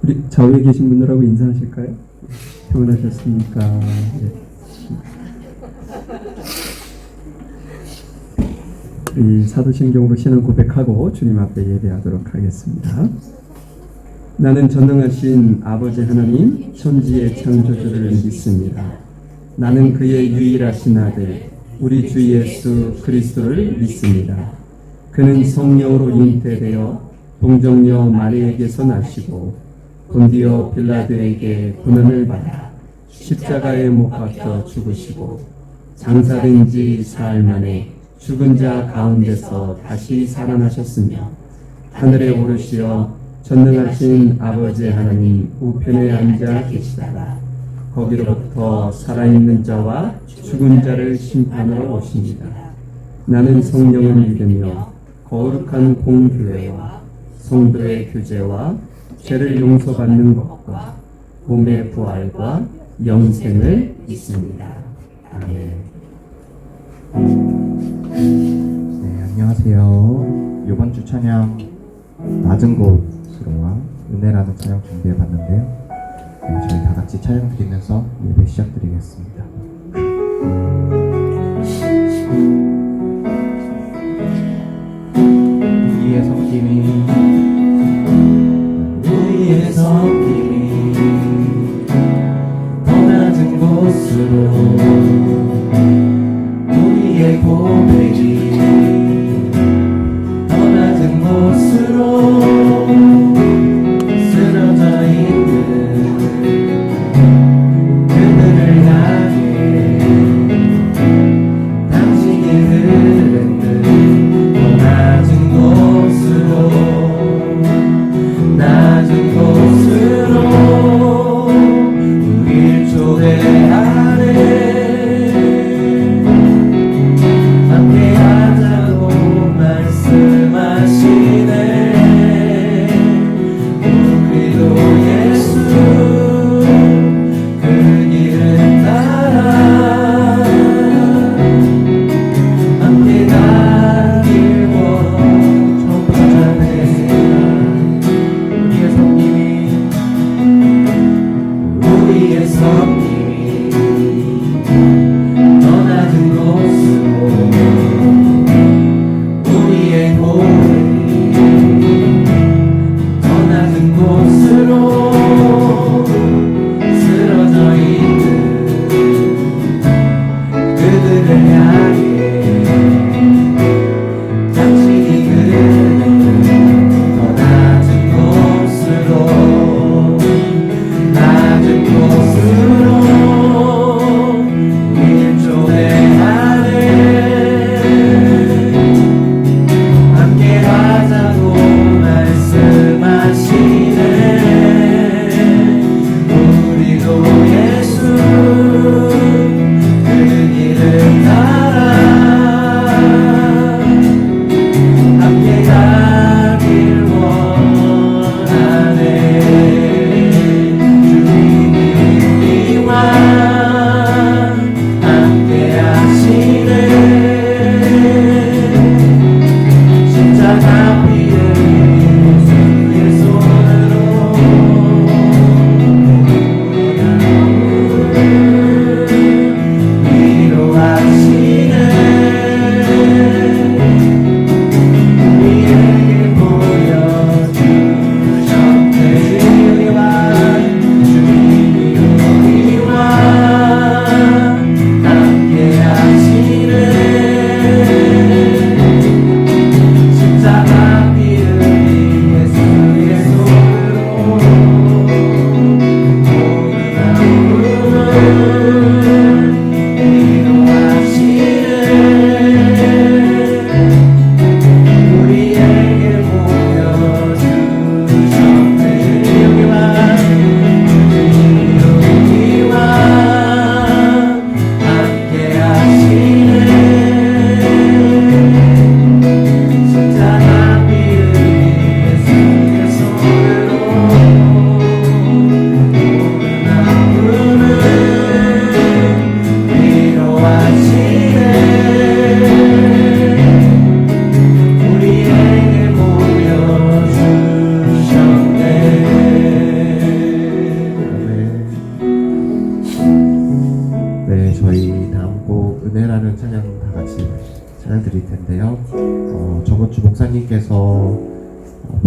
우리 좌우에 계신 분들하고 인사하실까요? 평안하셨습니까? 네. 이 사도신경으로 신앙 고백하고 주님 앞에 예배하도록 하겠습니다. 나는 전능하신 아버지 하나님 천지의 창조주를 믿습니다. 나는 그의 유일하신 아들 우리 주 예수 그리스도를 믿습니다. 그는 성령으로 잉태되어 동정녀 마리에게서 나시고 본디오 빌라도에게 고난을 받아 십자가에 못 박혀 죽으시고 장사된 지 사흘 만에 죽은 자 가운데서 다시 살아나셨으며 하늘에 오르시어 전능하신 아버지 하나님 우편에 앉아 계시다가 거기로부터 살아있는 자와 죽은 자를 심판하러 오십니다. 나는 성령을 믿으며 거룩한 공교회와 성도의 교제와 죄를 용서받는 것과 몸의 부활과 영생을 믿습니다. 아멘. 네, 안녕하세요. 이번 주 찬양 낮은 곳으로와 은혜라는 찬양 준비해 봤는데요. 네, 저희 다 같이 찬양 드리면서 예배 시작드리겠습니다. 우리의 섬김이 더 낮은 곳으로 우리의 고백이 더 낮은 곳으로 쓰러져 있는 그들을 향해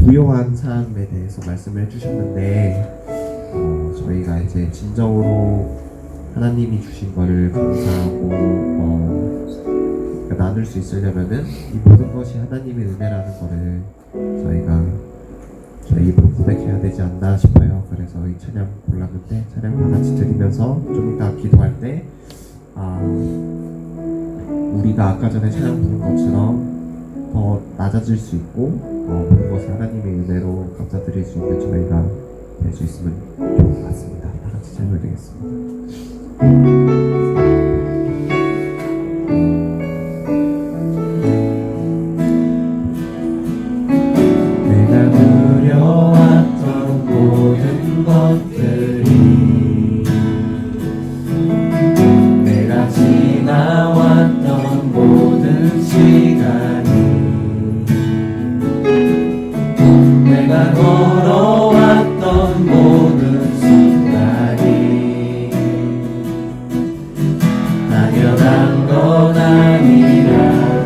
부요한 삶에 대해서 말씀을 해주셨는데 저희가 이제 진정으로 하나님이 주신 거를 감사하고 나눌 수 있으려면은 이 모든 것이 하나님의 은혜라는 거를 저희가 저희 입으로 고백해야 되지 않나 싶어요. 그래서 이 찬양 골랐는데 찬양 다 같이 들으면서 좀 이따 기도할 때 우리가 아까 전에 찬양 부른 것처럼 더 낮아질 수 있고 모든 것을 하나님의 은혜로 감사드릴 수 있는 저희가 될 수 있으면 좋을 것 같습니다. 다 같이 찬양을 드리겠습니다. 내가 누려왔던 모든 것들이 내가 지나왔던 모든 시간이 내가 걸어왔던 모든 순간이 당연한 건 아니라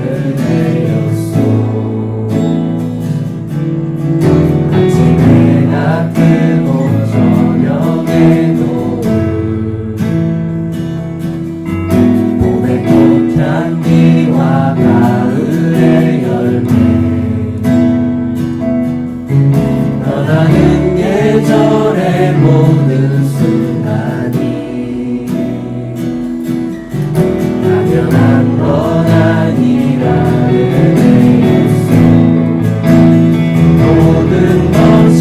은혜였소. 아침에 뜨고 저녁에 노을 봄의 꽃향기와 가을의 열매 변하는 계절의 모든 순간이 당연한 건 아니라 은혜였소. 모든 것이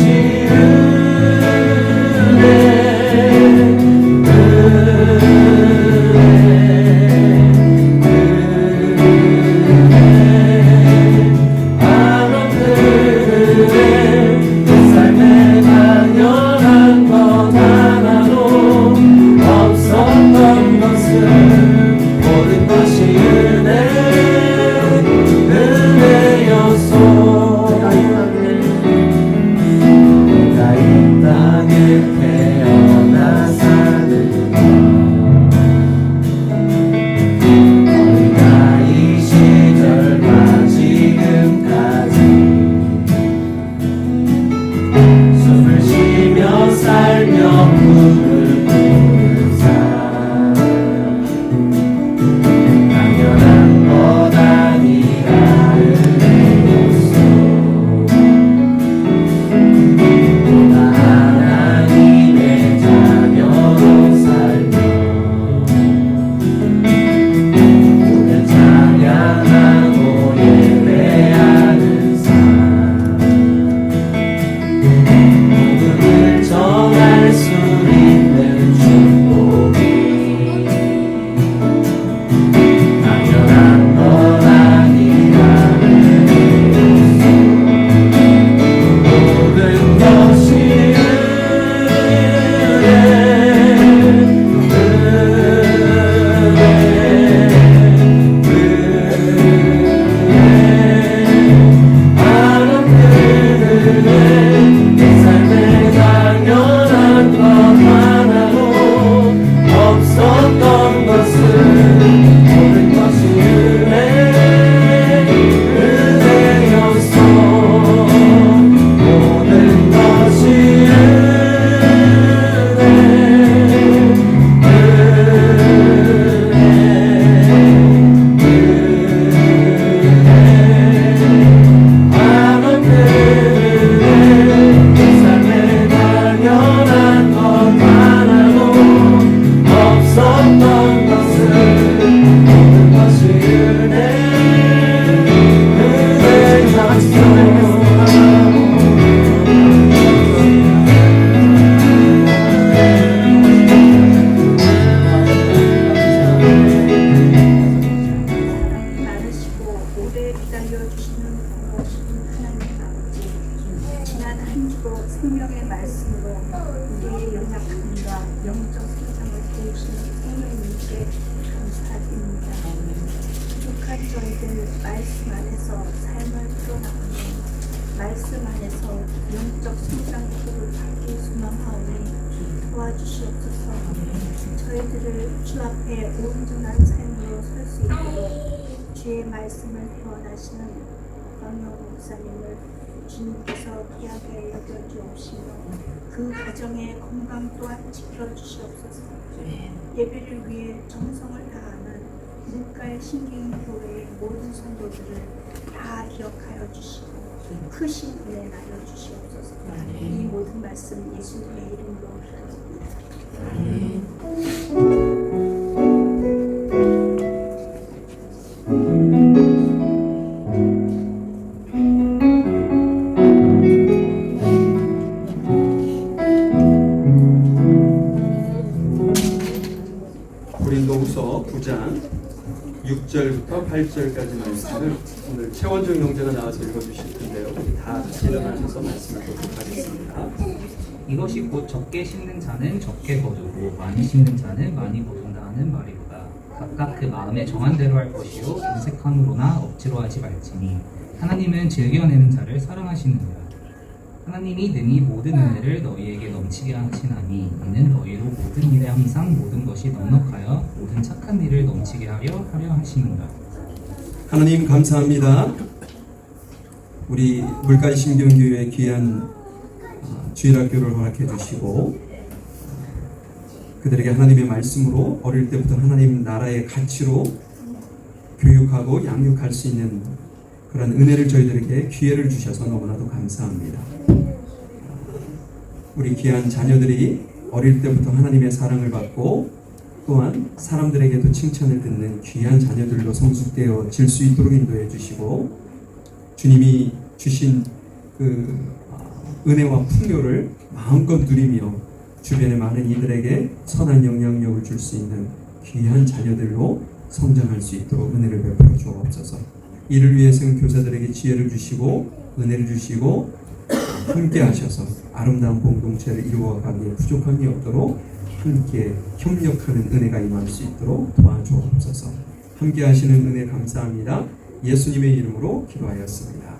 말씀 안에서 영적 성장기를 받기 소망하오니 도와주시옵소서. 저희들을 주 앞에 온전한 삶으로 설 수 있도록 주의 말씀을 회원하시는 권영 목사님을 주님께서 귀하게 여겨주옵시며 그 가정의 건강 또한 지켜주시옵소서. 예배를 위해 정성을 다하는 물가의 신경교회의 모든 성도들을 다 기억하여 주시고 크신 은혜 나눠 주시옵소서. 이 모든 말씀 예수님의 이름으로 고린도후서 9장 6절부터 8절까지 말씀을 오늘 최원정 형제가 나와서 읽어주실 텐데요. 우리 다 같이 일어나셔서 말씀을 보도록 하겠습니다. 이것이 곧 적게 심는 자는 적게 거두고 많이 심는 자는 많이 거둔다 하는 말이로다. 각각 그 마음에 정한 대로 할 것이요 인색함으로나 억지로 하지 말지니 하나님은 즐겨내는 자를 사랑하시느니라. 하나님이 능히 모든 은혜를 너희에게 넘치게 하시나니 이는 너희로 모든 일에 항상 모든 것이 넉넉하여 모든 착한 일을 넘치게 하려 하심이라. 하나님 감사합니다. 우리 물가의 신경교회 귀한 주일학교를 허락해 주시고 그들에게 하나님의 말씀으로 어릴 때부터 하나님 나라의 가치로 교육하고 양육할 수 있는 그런 은혜를 저희들에게 기회를 주셔서 너무나도 감사합니다. 우리 귀한 자녀들이 어릴 때부터 하나님의 사랑을 받고 또한 사람들에게도 칭찬을 듣는 귀한 자녀들로 성숙되어질 수 있도록 인도해 주시고 주님이 주신 그 은혜와 풍요를 마음껏 누리며 주변의 많은 이들에게 선한 영향력을 줄 수 있는 귀한 자녀들로 성장할 수 있도록 은혜를 베풀어 주옵소서. 이를 위해서는 교사들에게 지혜를 주시고 은혜를 주시고 함께 하셔서 아름다운 공동체를 이루어가기에 부족함이 없도록 함께 협력하는 은혜가 임할 수 있도록 도와주옵소서. 함께 하시는 은혜 감사합니다. 예수님의 이름으로 기도하였습니다.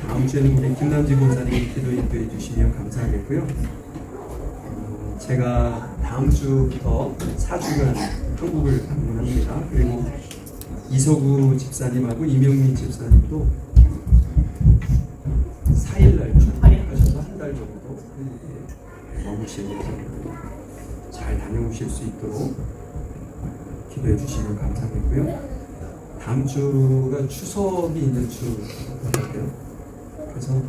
다음 주에는 우리 김남지 권사님이 기도 인도해 주시면 감사하겠고요. 제가 다음 주부터 4주간 한국을 방문합니다. 그리고 이서구 집사님하고 이명민 집사님도 4일날 출발하셔서 한 달 정도 한국에 머무실 예정이고요. 잘 다녀오실 수 있도록 기도해 주시면 감사하겠고요. 다음 주가 추석이 있는 주 같아요. 그래서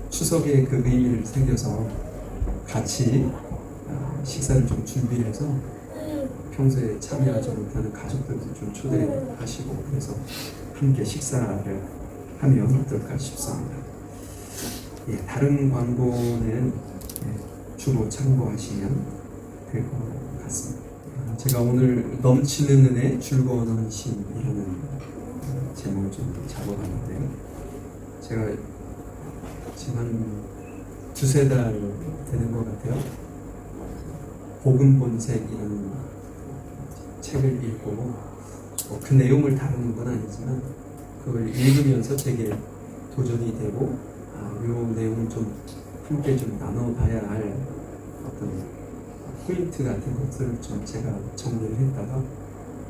추석에 그 의미를 새겨서 같이 식사를 좀 준비해서 평소에 참여하지 못하는 가족들도 좀 초대하시고 그래서 함께 식사를 하면 어떨까 싶습니다. 예, 다른 광고는 주로 참고하시면 될 것 같습니다. 제가 오늘 넘치는 은혜 즐거운 헌신이라는 제목을 좀 잡아봤는데요. 제가 지금 한 두세 달 되는 것 같아요. 복음 본색이라는 책을 읽고 그 내용을 다루는 건 아니지만 그걸 읽으면서 제게 도전이 되고 이 내용을 좀 함께 좀 나눠봐야 할 어떤 포인트 같은 것들을 좀 제가 정리를 했다가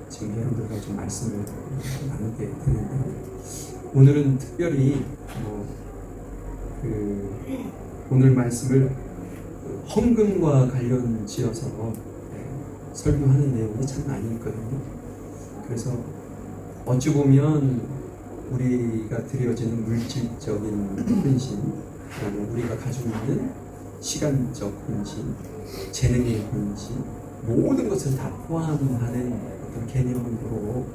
지금 여러분들과 좀 말씀을 나누게 되는데요. 오늘은 특별히 오늘 말씀을 헌금과 관련 지어서 설교하는 내용이 참 많이 있거든요. 그래서 어찌 보면 우리가 드려지는 물질적인 헌신, 그다음에 우리가 가지고 있는 시간적 헌신, 재능의 헌신, 모든 것을 다 포함하는 어떤 개념으로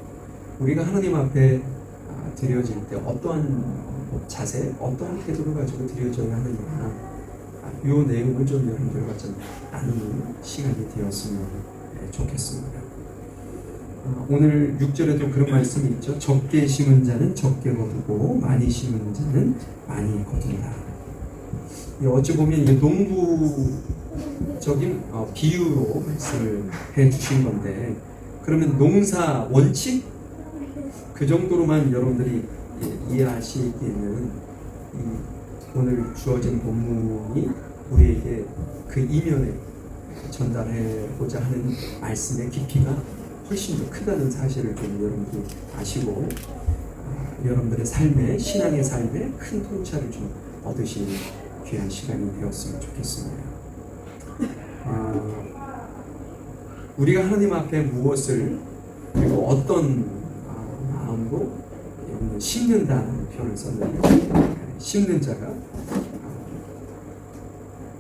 우리가 하나님 앞에 드려질 때 어떠한 자세, 어떠한 태도를 가지고 드려져야 하느냐, 이 내용을 좀 여러분들과 좀 나누는 시간이 되었으면 좋겠습니다. 오늘 6절에도 그런 말씀이 있죠. 적게 심은 자는 적게 거두고 많이 심은 자는 많이 거둔다. 어찌 보면 이게 농부적인 비유로 말씀을 해주신 건데, 그러면 농사 원칙 그 정도로만 여러분들이 이해하시기에는 오늘 주어진 본문이 우리에게 그 이면에 전달하고자 하는 말씀의 깊이가 훨씬 더 크다는 사실을 좀 여러분들이 아시고 여러분들의 삶에, 신앙의 삶에 큰 통찰을 좀 얻으시는 귀한 시간이 되었으면 좋겠습니다. 우리가 하나님 앞에 무엇을 그리고 어떤 마음으로 심는다는 표현을 썼는데, 심는 자가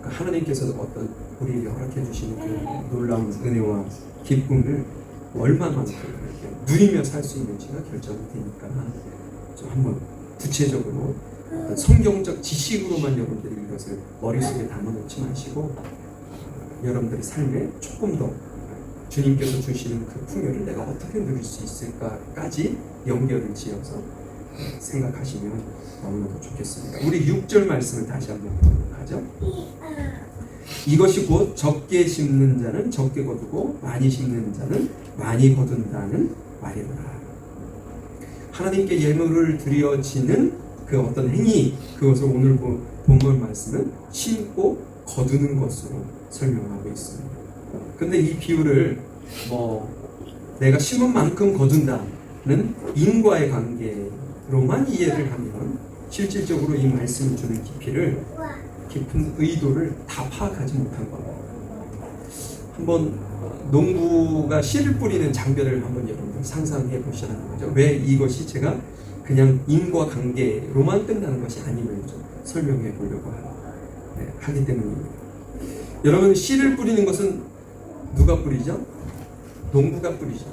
하나님께서 어떤 우리에게 허락해 주시는 그 놀라운 은혜와 기쁨을 얼마만큼 누리며 살 수 있는지가 결정이 되니까 좀 한번 구체적으로 어떤 성경적 지식으로만 여러분들이 이것을 머릿속에 담아놓지 마시고 여러분들의 삶에 조금 더 주님께서 주시는 그 풍요를 내가 어떻게 누릴 수 있을까까지 연결을 지어서 생각하시면 너무나도 좋겠습니다. 우리 6절 말씀을 다시 한번 보도록 하죠. 이것이 곧 적게 심는 자는 적게 거두고 많이 심는 자는 많이 거둔다는 말이로라. 하나님께 예물을 드려지는 그 어떤 행위, 그것을 오늘 본문 말씀은 심고 거두는 것으로 설명하고 있습니다. 근데 이 비유를 내가 심은 만큼 거둔다는 인과의 관계로만 이해를 하면 실질적으로 이 말씀이 주는 깊은 의도를 다 파악하지 못한 겁니다. 한번 농부가 씨를 뿌리는 장면을 한번 여러분들 상상해 보시라는 거죠. 왜 이것이 제가 그냥 인과관계로만 끝나는 것이 아님을 좀 설명해 보려고 하기 때문입니다. 여러분, 씨를 뿌리는 것은 누가 뿌리죠? 농부가 뿌리죠.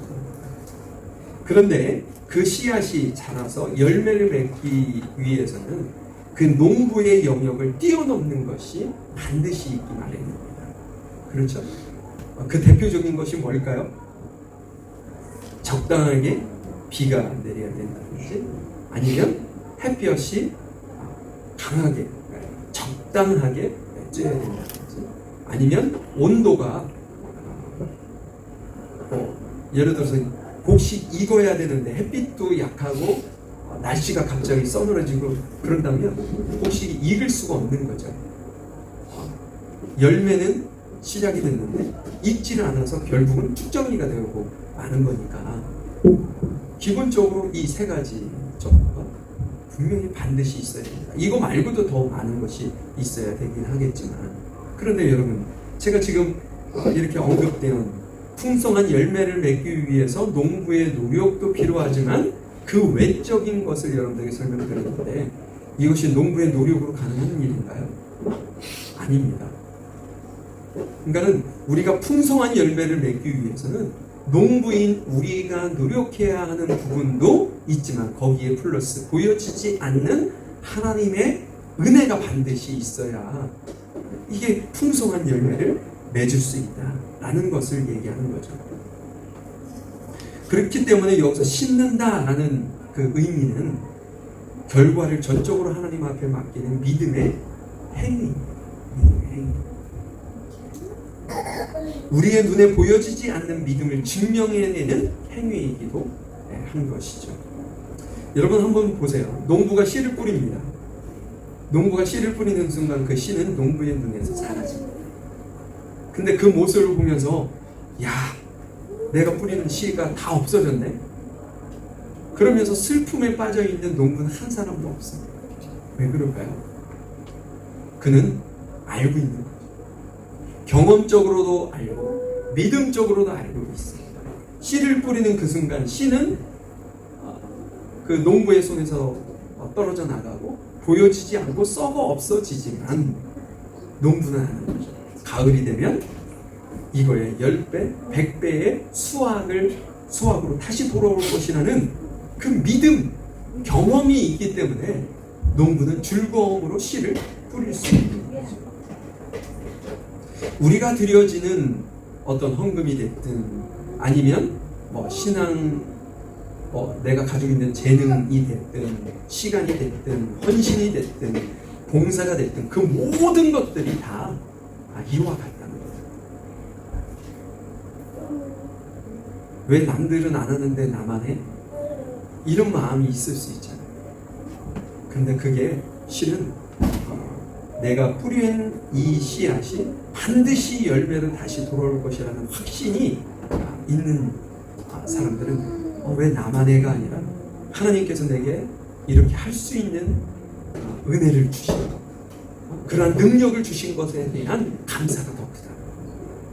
그런데 그 씨앗이 자라서 열매를 맺기 위해서는 그 농부의 영역을 뛰어넘는 것이 반드시 있기 마련입니다. 그렇죠? 그 대표적인 것이 뭘까요? 적당하게 비가 내려야 된다든지, 아니면 햇볕이 강하게 적당하게 쬐야 된다든지, 아니면 온도가 예를 들어서 곡식 익어야 되는데 햇빛도 약하고 날씨가 갑자기 서늘해지고 그런다면 곡식이 익을 수가 없는 거죠. 열매는 시작이 됐는데 익지는 않아서 결국은 축정리가 되고 마는 거니까 기본적으로 이 세 가지 정도가 분명히 반드시 있어야 됩니다. 이거 말고도 더 많은 것이 있어야 되긴 하겠지만, 그런데 여러분, 제가 지금 이렇게 언급된 풍성한 열매를 맺기 위해서 농부의 노력도 필요하지만 그 외적인 것을 여러분들에게 설명드렸는데, 이것이 농부의 노력으로 가능한 일인가요? 아닙니다. 그러니까는 우리가 풍성한 열매를 맺기 위해서는 농부인 우리가 노력해야 하는 부분도 있지만 거기에 플러스 보여지지 않는 하나님의 은혜가 반드시 있어야 이게 풍성한 열매를 맺을 수 있다라는 것을 얘기하는 거죠. 그렇기 때문에 여기서 심는다라는 그 의미는 결과를 전적으로 하나님 앞에 맡기는 믿음의 행위. 우리의 눈에 보여지지 않는 믿음을 증명해내는 행위이기도 한 것이죠. 여러분 한번 보세요. 농부가 씨를 뿌립니다. 농부가 씨를 뿌리는 순간 그 씨는 농부의 눈에서 사라집니다. 근데 그 모습을 보면서 야, 내가 뿌리는 씨가 다 없어졌네. 그러면서 슬픔에 빠져있는 농부는 한 사람도 없습니다. 왜 그럴까요? 그는 알고 있는 거죠. 경험적으로도 알고 믿음적으로도 알고 있습니다. 씨를 뿌리는 그 순간 씨는 그 농부의 손에서 떨어져 나가고 보여지지 않고 썩어 없어지지만 농부는 아는 거죠. 가을이 되면 이거의 10배, 100배의 수확으로 다시 돌아올 것이라는 그 믿음, 경험이 있기 때문에 농부는 즐거움으로 씨를 뿌릴 수 있는 거죠. 우리가 드려지는 어떤 헌금이 됐든 아니면 신앙, 내가 가지고 있는 재능이 됐든 시간이 됐든 헌신이 됐든 봉사가 됐든 그 모든 것들이 다 이와 같다는 거예요. 왜 남들은 안 하는데 나만 해? 이런 마음이 있을 수 있잖아요. 근데 그게 실은 내가 뿌린 이 씨앗이 반드시 열매로 다시 돌아올 것이라는 확신이 있는 사람들은 왜 나만 해가 아니라 하나님께서 내게 이렇게 할 수 있는 은혜를 주신 그러한 능력을 주신 것에 대한 감사가 더 크다.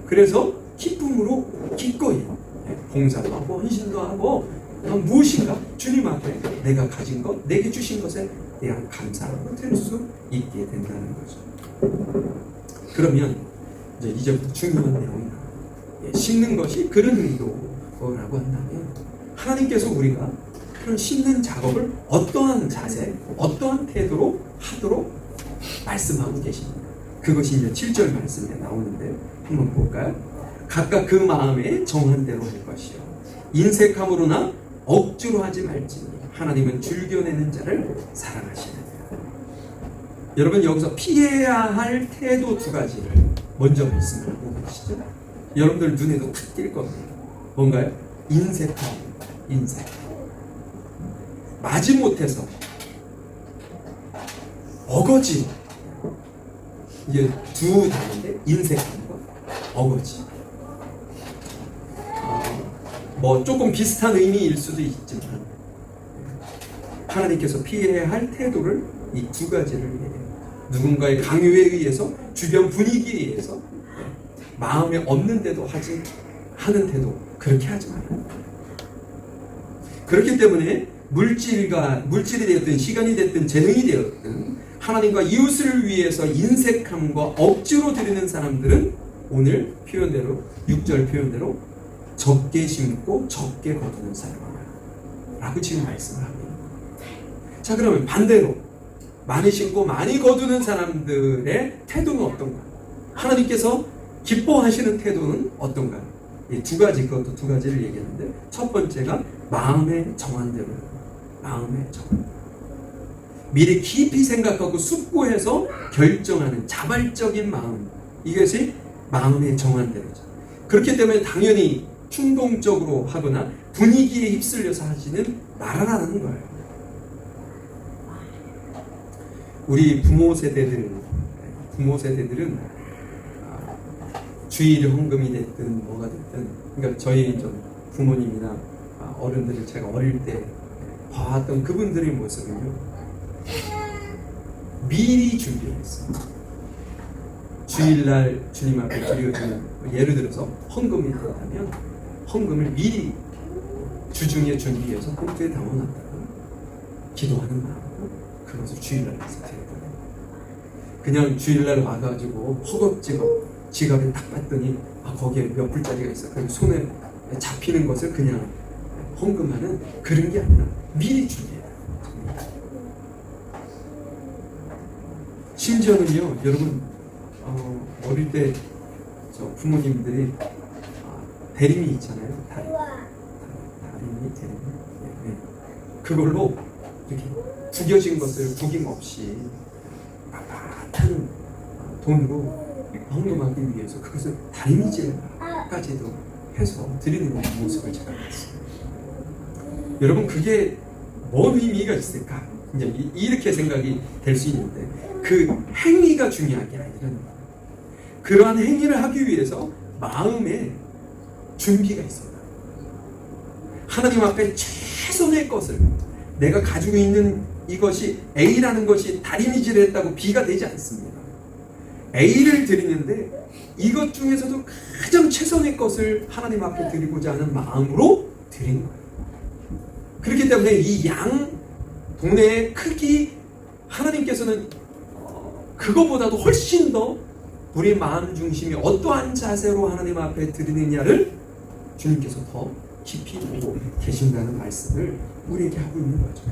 그래서 기쁨으로 기꺼이 봉사도 하고 헌신도 하고 무엇인가 주님 앞에 내가 가진 것, 내게 주신 것에 대한 감사로 드릴 수 있게 된다는 거죠. 그러면 이제부터 중요한 내용이다. 심는 것이 그런 의도라고 한다면 하나님께서 우리가 그런 심는 작업을 어떠한 자세, 어떠한 태도로 하도록 말씀하고 계십니다. 그것이 이제 7절 말씀에 나오는데 한번 볼까요? 각각 그 마음에 정한 대로 할 것이요 인색함으로나 억지로 하지 말지니 하나님은 즐겨내는 자를 사랑하시느니라. 여러분 여기서 피해야 할 태도 두 가지를 먼저 말씀을 하고 계시죠. 여러분들 눈에도 탁 띌 겁니다. 뭔가요? 인색함입니다. 인색. 마지못해서 어거지. 이게 두 단어인데 인색함과 어거지. 뭐 조금 비슷한 의미일 수도 있지만 하나님께서 피해야 할 태도를 이 두 가지를 누군가의 강요에 의해서 주변 분위기에 의해서 마음에 없는데도 하는 태도 그렇게 하지 말아요. 그렇기 때문에 물질이 되었든 시간이 됐든 재능이 되었든 하나님과 이웃을 위해서 인색함과 억지로 드리는 사람들은 오늘 표현대로 6절 표현대로 적게 심고 적게 거두는 사람이야 라고 지금 말씀을 하고 있는 거예요. 자, 그러면 반대로 많이 심고 많이 거두는 사람들의 태도는 어떤가? 하나님께서 기뻐하시는 태도는 어떤가? 이 두 가지, 그것도 두 가지를 얘기했는데 첫 번째가 마음에 정한 대로, 마음에 정한. 미리 깊이 생각하고 숙고해서 결정하는 자발적인 마음, 이것이 마음에 정한 대로죠. 그렇기 때문에 당연히 충동적으로 하거나 분위기에 휩쓸려서 하지는 말아라는 거예요. 우리 부모 세대들은 주일 헌금이 됐든 뭐가 됐든, 그러니까 저희 좀 부모님이나 어른들을 제가 어릴 때 봐왔던 그분들의 모습은요, 미리 준비를 했어요. 주일날 주님 앞에 드려주는, 예를 들어서 헌금이 된다면 헌금을 미리 주중에 준비해서 봉투에 담아놨다가 기도하는 마음으로 그것을 주일날 가서 드렸거든요. 그냥 주일날 와가지고 허겁지겁 지갑에 딱 봤더니 거기에 몇 불짜리가 있어. 그럼 손에 잡히는 것을 그냥 헌금하는 그런 게 아니라 미리 준비해요. 심지어는요, 여러분 어릴 때 저 부모님들이 대림이 있잖아요. 대림이. 네. 그걸로 이렇게 구겨진 것을 구김없이 빳빳한 돈으로 헌금하기 위해서 그것을 다리미질까지도 해서 드리는 모습을 제가 봤어요. 여러분, 그게 뭔 의미가 있을까? 이제 이렇게 생각이 될 수 있는데 그 행위가 중요한 게 아니라 그러한 행위를 하기 위해서 마음에 준비가 있어요. 하나님 앞에 최선의 것을, 내가 가지고 있는 이것이 A라는 것이 다리미질했다고 B가 되지 않습니다. A를 드리는데 이것 중에서도 가장 최선의 것을 하나님 앞에 드리고자 하는 마음으로 드리는 거예요. 그렇기 때문에 이 양 동네의 크기, 하나님께서는 그거보다도 훨씬 더 우리 마음 중심이 어떠한 자세로 하나님 앞에 드리느냐를 주님께서 더 깊이 보고 계신다는 말씀을 우리에게 하고 있는 거죠.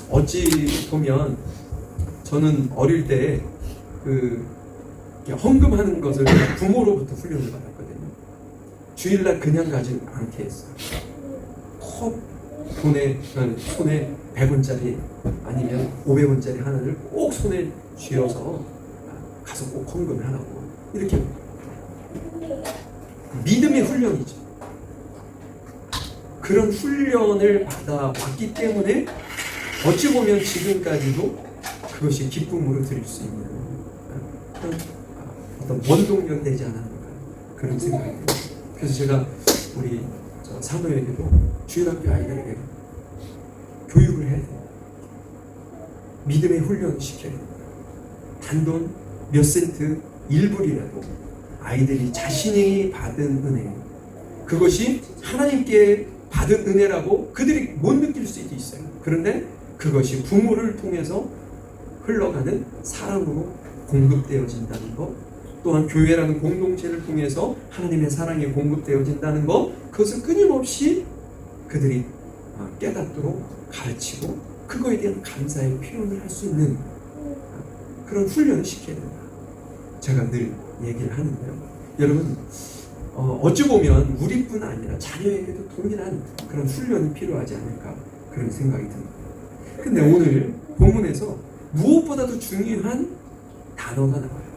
어찌 보면 저는 어릴 때 헌금하는 것을 부모로부터 훈련을 받았거든요. 주일날 그냥 가지 않게 했어요. 꼭 손에 100원짜리 아니면 500원짜리 하나를 꼭 손에 쥐어서 가서 꼭 헌금을 하라고, 이렇게 믿음의 훈련이죠. 그런 훈련을 받아왔기 때문에 어찌 보면 지금까지도 그것이 기쁨으로 드릴 수 있는 어떤 원동력이 되지 않았는가, 그런 생각이 듭니다. 그래서 제가 우리 사모에게도 주일학교 아이들에게 교육을 해야 됩니다. 믿음의 훈련을 시켜야 됩니다. 단돈 몇 센트 1불이라도 아이들이 자신이 받은 은혜, 그것이 하나님께 받은 은혜라고 그들이 못 느낄 수도 있어요. 그런데 그것이 부모를 통해서 흘러가는 사랑으로 공급되어진다는 것, 또한 교회라는 공동체를 통해서 하나님의 사랑이 공급되어진다는 것, 그것을 끊임없이 그들이 깨닫도록 가르치고 그거에 대한 감사의 표현을 할 수 있는 그런 훈련을 시켜야 된다. 제가 늘 얘기를 하는데요. 여러분, 어찌 보면 우리뿐 아니라 자녀에게도 동일한 그런 훈련이 필요하지 않을까 그런 생각이 듭니다. 근데 오늘 본문에서 무엇보다도 중요한 단어가 나와요.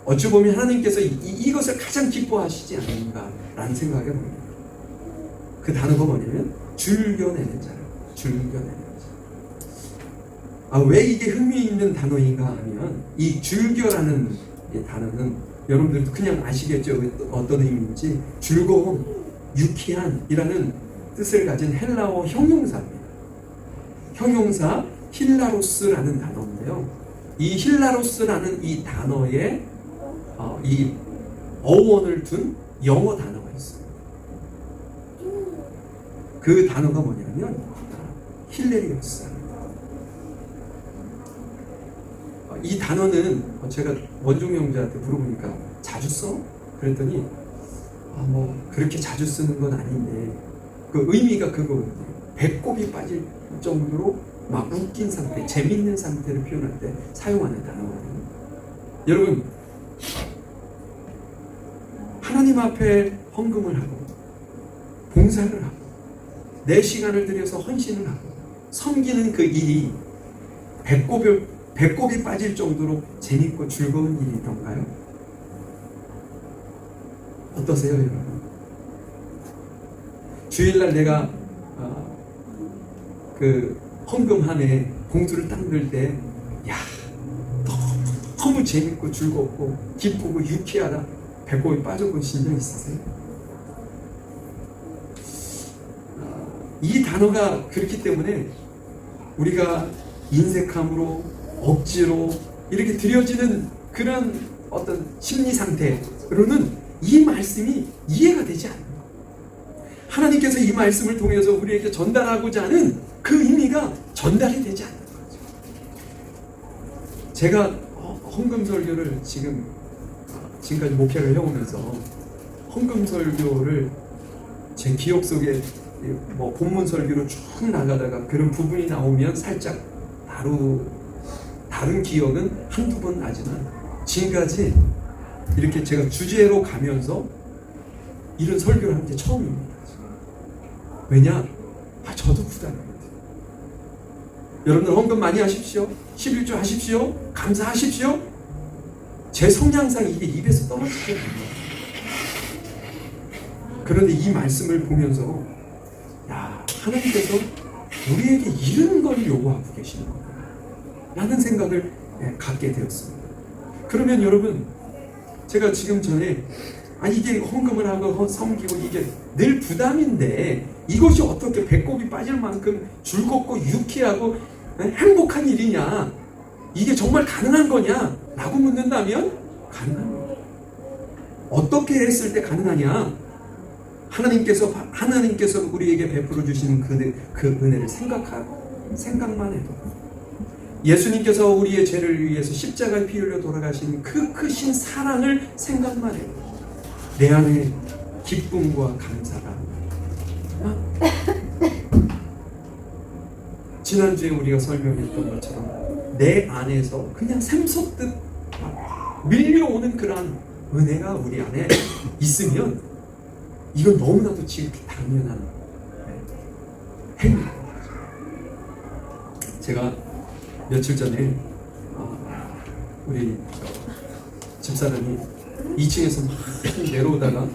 어찌 보면 하나님께서 이것을 가장 기뻐하시지 않는가라는 생각이 듭니다. 그 단어가 뭐냐면 줄겨내는 자라고. 줄겨내는 자. 왜 이게 흥미있는 단어인가 하면 이 줄겨라는 이 단어는 여러분들도 그냥 아시겠죠? 어떤 의미인지. 즐거움, 유쾌한이라는 뜻을 가진 헬라어 형용사입니다. 형용사 힐라로스라는 단어인데요. 이 힐라로스라는 이 단어에 이 어원을 둔 영어 단어가 있어요. 그 단어가 뭐냐면 힐레리오스입니다. 이 단어는 제가 원종 형제한테 물어보니까 자주 써? 그랬더니 뭐 그렇게 자주 쓰는 건 아닌데 그 의미가 그거거든요. 배꼽이 빠질 정도로 막 웃긴 상태, 재밌는 상태를 표현할 때 사용하는 단어거든요. 여러분, 하나님 앞에 헌금을 하고 봉사를 하고 내 시간을 들여서 헌신을 하고 섬기는 그 일이 배꼽이 빠질 정도로 재밌고 즐거운 일이던가요? 어떠세요, 여러분? 주일날 내가 그 헌금함에 봉투를 딱 넣을 때, 야, 너무 재밌고 즐겁고 기쁘고 유쾌하다. 배꼽이 빠져보신 적 있으세요? 이 단어가 그렇기 때문에 우리가 인색함으로 억지로 이렇게 드려지는 그런 어떤 심리 상태로는 이 말씀이 이해가 되지 않는 거예요. 하나님께서 이 말씀을 통해서 우리에게 전달하고자 하는 그 의미가 전달이 되지 않는 거죠. 제가 헌금 설교를 지금까지 목회를 해오면서 헌금 설교를 제 기억 속에 뭐 본문 설교로 쭉 나가다가 그런 부분이 나오면 살짝 다른 기억은 한두 번 나지만 지금까지 이렇게 제가 주제로 가면서 이런 설교를 한 게 처음입니다. 왜냐? 저도 부담입니다. 여러분들 헌금 많이 하십시오. 11조 하십시오. 감사하십시오. 제 성향상 이게 입에서 떨어지게 됩니다. 그런데 이 말씀을 보면서 하나님께서 우리에게 이런 걸 요구하고 계시는구나 라는 생각을 갖게 되었습니다. 그러면 여러분, 제가 지금 전에 이게 헌금을 하고 섬기고 이게 늘 부담인데 이것이 어떻게 배꼽이 빠질 만큼 즐겁고 유쾌하고 행복한 일이냐, 이게 정말 가능한 거냐 라고 묻는다면 가능합니다. 어떻게 했을 때 가능하냐? 하나님께서 우리에게 베풀어 주시는 그 은혜를 생각만 해도, 예수님께서 우리의 죄를 위해서 십자가에 피 흘려 돌아가신 그 크신 사랑을 생각만 해도 내 안에 기쁨과 감사가 지난주에 우리가 설명했던 것처럼 내 안에서 그냥 샘솟듯 밀려오는 그러한 은혜가 우리 안에 있으면 이건 너무나도 지극히 당연한 행위입니다. 제가 며칠 전에 우리 집사람이 2층에서 막 내려오다가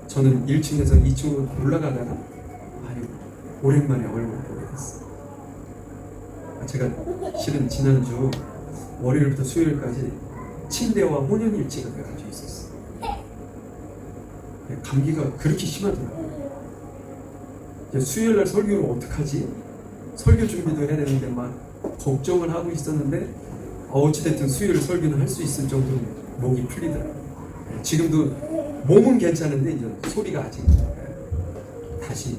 저는 1층에서 2층으로 올라가다가 오랜만에 얼굴을 보게 됐어요. 제가 실은 지난주 월요일부터 수요일까지 침대와 혼연일치가 가지고 있었어요. 감기가 그렇게 심하더라고요. 수요일날 설교를 어떡하지? 설교 준비도 해야 되는데 막 걱정을 하고 있었는데 어찌됐든 수요일 설교는 할 수 있을 정도로 목이 풀리더라고요. 지금도 몸은 괜찮은데 이제 소리가 아직 다시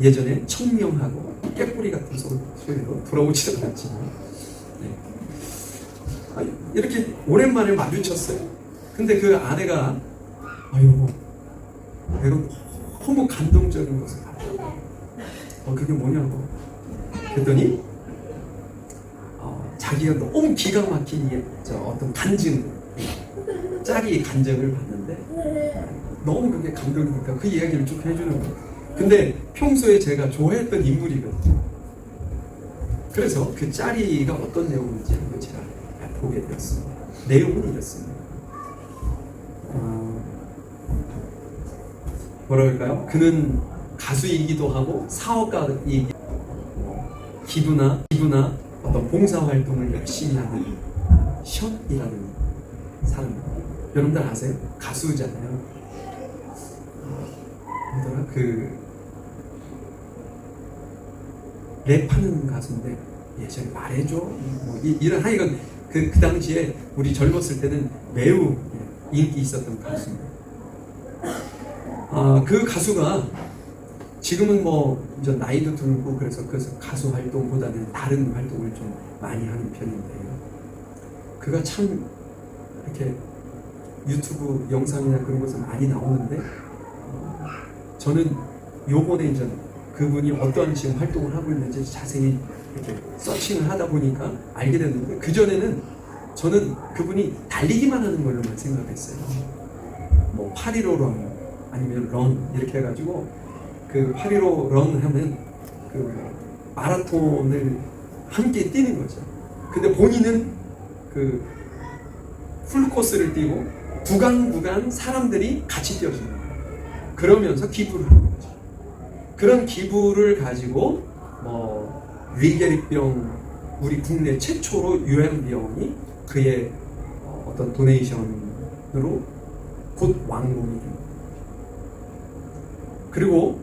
예전에 청명하고 깨뿌리 같은 소리로 돌아오지도 않았지만 이렇게 오랜만에 마주쳤어요. 근데 그 아내가 아유 내가 너무 감동적인 것을 봤다고. 그게 뭐냐고 그랬더니 자기가 너무 기가 막힌 어떤 간증 짝이 간증을 봤는데 너무 그게 감동이니까 그 이야기를 쭉 해주는 거예요. 근데 평소에 제가 좋아했던 인물이거든요. 그래서 그 짤이가 어떤 내용인지 한번 제가 보게 되었습니다. 내용은 이렇습니다. 뭐라 그럴까요? 그는 가수이기도 하고 사업가이기도 하고 기부나 어떤 봉사활동을 열심히 하는 션이라는 사람. 여러분들 아세요? 가수잖아요. 뭐더라? 랩하는 가수인데 예전에 말해줘 뭐 이런 하여간 그 당시에 우리 젊었을 때는 매우 인기 있었던 가수입니다. 그 가수가 지금은 뭐 이제 나이도 들고 그래서 가수 활동보다는 다른 활동을 좀 많이 하는 편인데요. 그가 참 이렇게 유튜브 영상이나 그런 것은 많이 나오는데 저는 요번에 이제 그분이 어떤 지금 활동을 하고 있는지 자세히 이렇게 서칭을 하다 보니까 알게 됐는데 그전에는 저는 그분이 달리기만 하는 걸로만 생각했어요. 뭐 815 런 아니면 런 이렇게 해가지고 그 815 런 하면 그 마라톤을 함께 뛰는 거죠. 근데 본인은 그 풀코스를 뛰고 구간 사람들이 같이 뛰어주는 거예요. 그러면서 기부를 하는 거죠. 그런 기부를 가지고 뭐 위게리병 우리 국내 최초로 유행병이 그의 어떤 도네이션으로 곧 완공이 됩니다. 그리고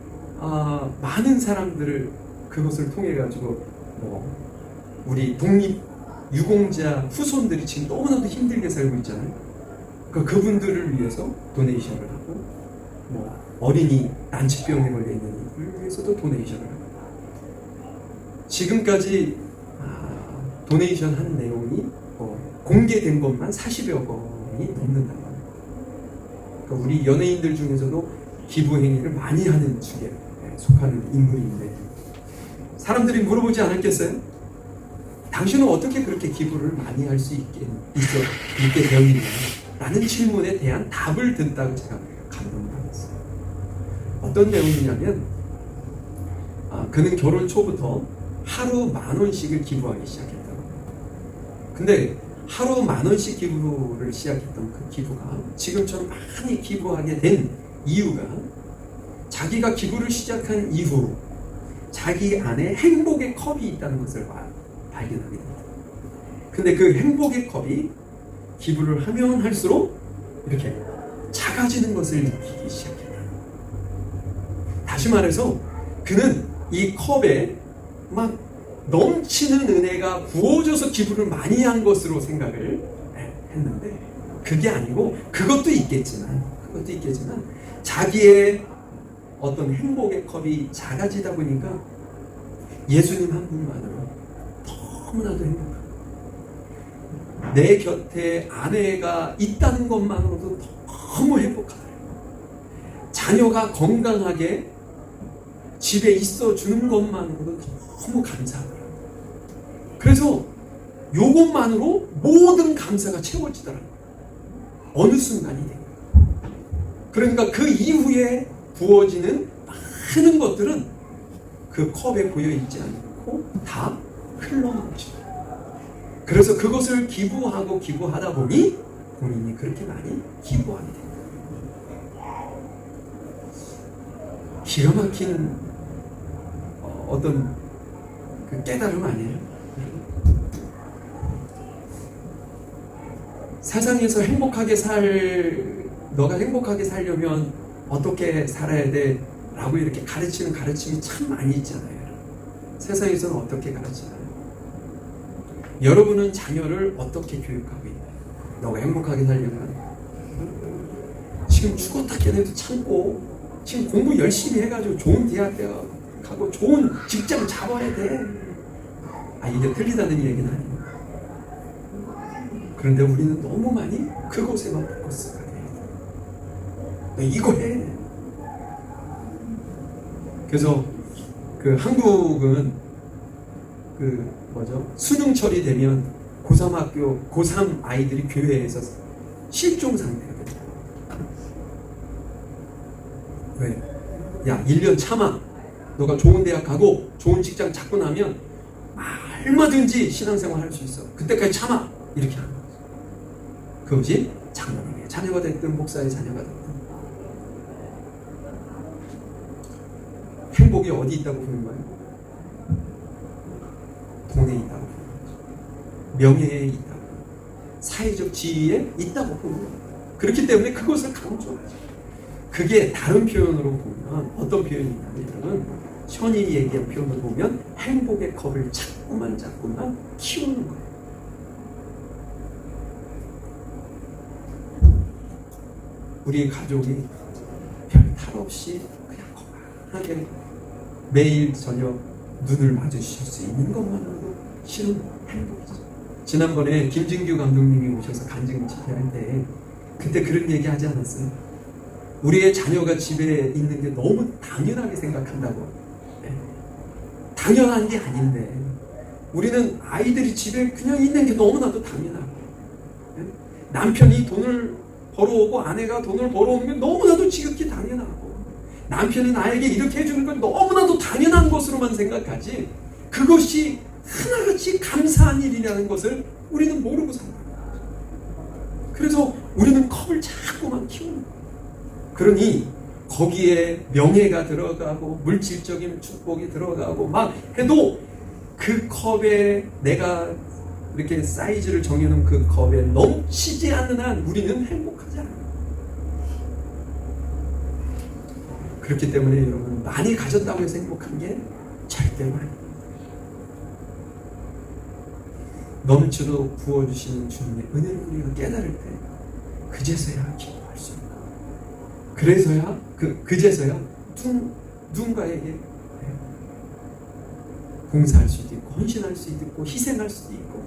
많은 사람들을 그것을 통해 가지고 뭐 우리 독립 유공자 후손들이 지금 너무나도 힘들게 살고 있잖아요. 그러니까 그분들을 위해서 도네이션을 하고 뭐 어린이 난치병에 걸려 있는 이들을 위해서도 도네이션을 하고 지금까지 도네이션 한 내용이 공개된 것만 40여 건이 넘는다고 합니다. 그러니까 우리 연예인들 중에서도 기부 행위를 많이 하는 축에 속하는 인물인데 사람들이 물어보지 않았겠어요? 당신은 어떻게 그렇게 기부를 많이 할 수 있게 되었느냐? 라는 질문에 대한 답을 듣다고 제가 감동을 받았어요. 어떤 내용이냐면 그는 결혼 초부터 하루 10,000원씩을 기부하기 시작했다고 합니다. 근데 하루 10,000원씩 기부를 시작했던 그 기부가 지금처럼 많이 기부하게 된 이유가 자기가 기부를 시작한 이후 자기 안에 행복의 컵이 있다는 것을 발견하게 됩니다. 근데 그 행복의 컵이 기부를 하면 할수록 이렇게 작아지는 것을 느끼기 시작했다. 다시 말해서 그는 이 컵에 막 넘치는 은혜가 부어져서 기부를 많이 한 것으로 생각을 했는데 그게 아니고 그것도 있겠지만 자기의 어떤 행복의 컵이 작아지다 보니까 예수님 한 분만으로 너무나도 행복합니다. 내 곁에 아내가 있다는 것만으로도 너무 행복하다. 자녀가 건강하게 집에 있어 주는 것만으로도 너무 감사하더라고요. 그래서 요것만으로 모든 감사가 채워지더라고요. 어느 순간이 된 거예요. 그러니까 그 이후에 부어지는 많은 것들은 그 컵에 고여있지 않고 다 흘러넘치죠. 그래서 그것을 기부하다 보니 본인이 그렇게 많이 기부하게 됩니다. 기가 막힌 어떤 그 깨달음 아니에요? 세상에서 너가 행복하게 살려면 어떻게 살아야 돼? 라고 이렇게 가르치는 가르침이 참 많이 있잖아요. 세상에서는 어떻게 가르치나요? 여러분은 자녀를 어떻게 교육하고 있나요? 너가 행복하게 살려면 지금 죽었다 깨내도 참고 지금 공부 열심히 해가지고 좋은 대학 가고 좋은 직장 잡아야 돼. 이게 틀리다는 얘기는 아니에요. 그런데 우리는 너무 많이 그곳에만 포커스가 돼. 너 이거 해. 그래서 그 한국은 수능철이 되면 고3 아이들이 교회에서 실종 상태가 됩니다. 왜? 야, 1년 참아. 너가 좋은 대학 가고 좋은 직장 잡고 나면 얼마든지 신앙생활 할 수 있어. 그때까지 참아. 이렇게 하는 거죠. 그것이 장로님의 자녀가 됐든 목사의 자녀가 됐든 행복이 어디 있다고 보는 거예요? 돈에 있다고 보는 거죠. 명예에 있다고, 사회적 지위에 있다고 보는 거예요. 그렇기 때문에 그것을 강조하죠. 그게 다른 표현으로 보면 어떤 표현이 있냐면, 여러분, 션이 얘기한 표현으로 보면 행복의 컵을 자꾸만 키우는 거예요. 우리 가족이 별 탈 없이 그냥 건강하게 매일 저녁 눈을 마주칠 수 있는 것만으로도 실은 행복이죠. 지난번에 김진규 감독님이 오셔서 간증 집회할 때 그때 그런 얘기 하지 않았어요? 우리의 자녀가 집에 있는 게 너무 당연하게 생각한다고. 네. 당연한 게 아닌데 우리는 아이들이 집에 그냥 있는 게 너무나도 당연하고, 네? 남편이 돈을 벌어오고 아내가 돈을 벌어오는 게 너무나도 지극히 당연하고, 남편이 나에게 이렇게 해주는 건 너무나도 당연한 것으로만 생각하지 그것이 하나같이 감사한 일이라는 것을 우리는 모르고 산다. 그래서 우리는 컵을 자꾸만 키우는 거예요. 그러니 거기에 명예가 들어가고 물질적인 축복이 들어가고 막 해도 그 컵에 내가 이렇게 사이즈를 정해놓은 그 컵에 넘치지 않는 한 우리는 행복하지 않아요. 그렇기 때문에 여러분, 많이 가졌다고 해서 행복한 게 절대로 아니에요. 넘치도록 부어주시는 주님의 은혜를 우리가 깨달을 때 그제서야 기도할 수 있는 거예요. 그래서야 그제서야 누군가에게 봉사할 수도 있고 헌신할 수도 있고 희생할 수도 있고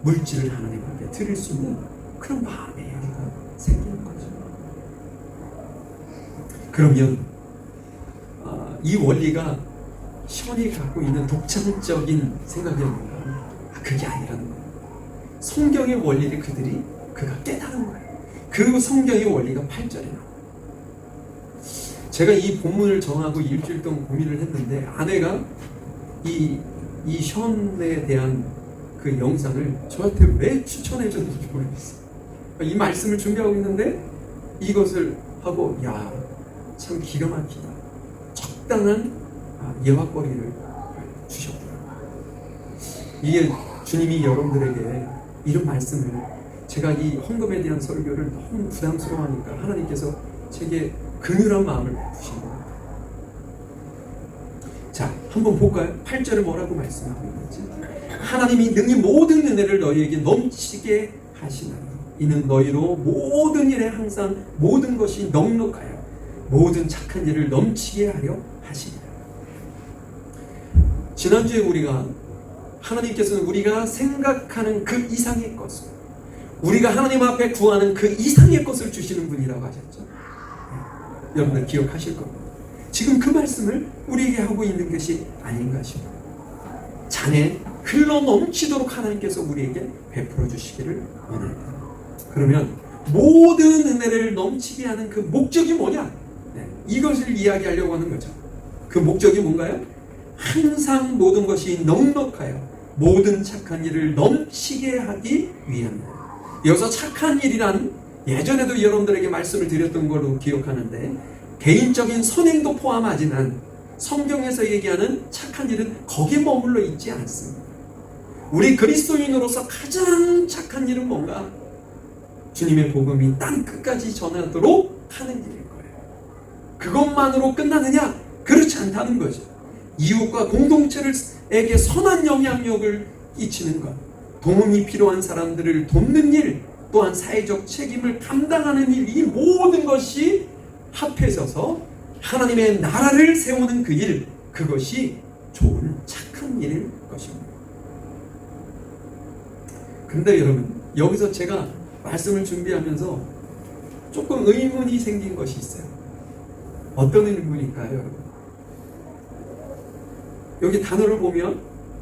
물질을 하나님 앞에 드릴 수 있는 그런 마음의 여유가 생기는 거죠. 그러면 이 원리가 션이 갖고 있는 독창적인 생각이었는가? 그게 아니라는 거예요. 성경의 원리를 그가 깨달은 거예요. 그 성경의 원리가 8절에 나와요. 제가 이 본문을 정하고 일주일 동안 고민을 했는데 아내가 이 션에 대한 그 영상을 저한테 왜 추천해 줬는지 모르겠어요. 이 말씀을 준비하고 있는데 이것을 하고 참 기가 막히다. 적당한 예화거리를 주셨구나. 이게 주님이 여러분들에게 이런 말씀을, 제가 이 헌금에 대한 설교를 너무 부담스러워하니까 하나님께서 제게 긍휼한 마음을 주신 겁니다. 자, 한번 볼까요? 8절에 뭐라고 말씀하고 있는지. 하나님이 능히 모든 은혜를 너희에게 넘치게 하시나니 이는 너희로 모든 일에 항상 모든 것이 넉넉하여 모든 착한 일을 넘치게 하려 하시리라. 지난주에 우리가 하나님께서는 우리가 생각하는 그 이상의 것을, 우리가 하나님 앞에 구하는 그 이상의 것을 주시는 분이라고 하셨죠. 네. 여러분들 기억하실 겁니다. 지금 그 말씀을 우리에게 하고 있는 것이 아닌가 싶어요. 잔에 흘러 넘치도록 하나님께서 우리에게 베풀어 주시기를 원합니다. 그러면 모든 은혜를 넘치게 하는 그 목적이 뭐냐? 네. 이것을 이야기하려고 하는 거죠. 그 목적이 뭔가요? 항상 모든 것이 넉넉하여 모든 착한 일을 넘치게 하기 위함이다. 여기서 착한 일이란 예전에도 여러분들에게 말씀을 드렸던 걸로 기억하는데, 개인적인 선행도 포함하지만 성경에서 얘기하는 착한 일은 거기에 머물러 있지 않습니다. 우리 그리스도인으로서 가장 착한 일은 뭔가? 주님의 복음이 땅 끝까지 전하도록 하는 일일 거예요. 그것만으로 끝나느냐? 그렇지 않다는 거죠. 이웃과 공동체에게 선한 영향력을 끼치는 것, 도움이 필요한 사람들을 돕는 일, 또한 사회적 책임을 감당하는 일, 이 모든 것이 합해져서 하나님의 나라를 세우는 그 일, 그것이 좋은 착한 일일 것입니다. 그런데 여러분, 여기서 제가 말씀을 준비하면서 조금 의문이 생긴 것이 있어요. 어떤 의문일까요, 여러분? 여기 단어를 보면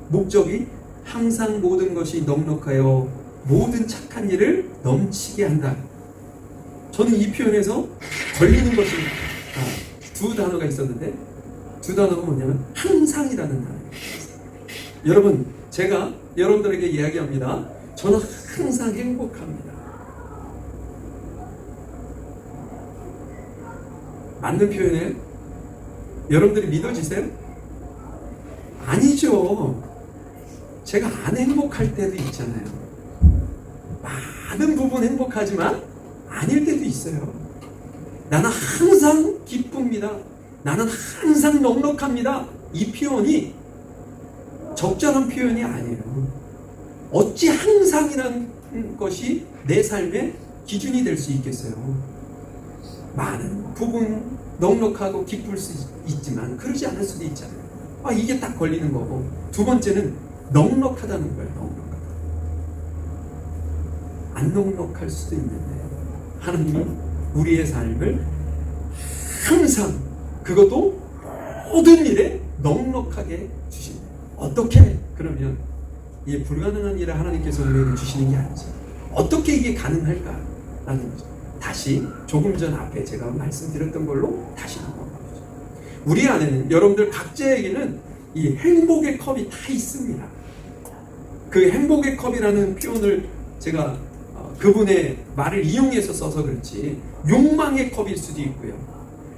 목적이 항상 모든 것이 넉넉하여 모든 착한 일을 넘치게 한다. 저는 이 표현에서 걸리는 것이 두 단어가 있었는데, 두 단어가 뭐냐면 항상이라는 단어예요. 여러분, 제가 여러분들에게 이야기합니다. 저는 항상 행복합니다. 맞는 표현이에요? 여러분들이 믿어지세요? 아니죠. 제가 안 행복할 때도 있잖아요. 많은 부분 행복하지만 아닐 때도 있어요. 나는 항상 기쁩니다. 나는 항상 넉넉합니다. 이 표현이 적절한 표현이 아니에요. 어찌 항상이라는 것이 내 삶의 기준이 될 수 있겠어요? 많은 부분 넉넉하고 기쁠 수 있지만 그러지 않을 수도 있잖아요. 이게 딱 걸리는 거고, 두 번째는 넉넉하다는 거예요. 넉넉하다. 안 넉넉할 수도 있는데 하나님이 우리의 삶을 항상, 그것도 모든 일에 넉넉하게 주신다. 어떻게? 그러면 이 불가능한 일을 하나님께서 우리에게 주시는 게 아니죠. 어떻게 이게 가능할까라는 거죠. 다시 조금 전 앞에 제가 말씀드렸던 걸로 다시 한번 보죠. 우리 안에는, 여러분들 각자에게는 이 행복의 컵이 다 있습니다. 그 행복의 컵이라는 표현을 제가 그분의 말을 이용해서 써서 그렇지, 욕망의 컵일 수도 있고요,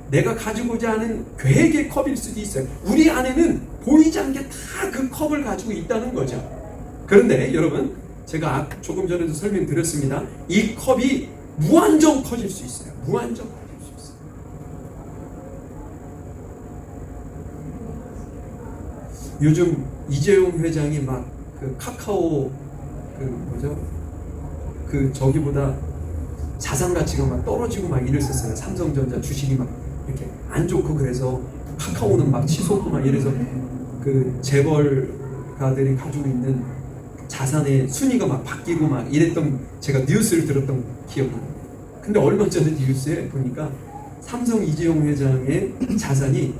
내가 가지고자 하는 계획의 컵일 수도 있어요. 우리 안에는 보이지 않게 다 그 컵을 가지고 있다는 거죠. 그런데 여러분, 제가 조금 전에도 설명드렸습니다. 이 컵이 무한정 커질 수 있어요. 무한정 커질 수 있어요. 요즘 이재용 회장이 막 그 카카오 저기보다 자산 가치가 막 떨어지고 막 이랬었어요. 삼성전자 주식이 막 이렇게 안 좋고, 그래서 카카오는 막 치솟고 막 이래서 그 재벌가들이 가지고 있는 자산의 순위가 막 바뀌고 막 이랬던, 제가 뉴스를 들었던 기억이 나요. 근데 얼마 전에 뉴스에 보니까 삼성 이재용 회장의 자산이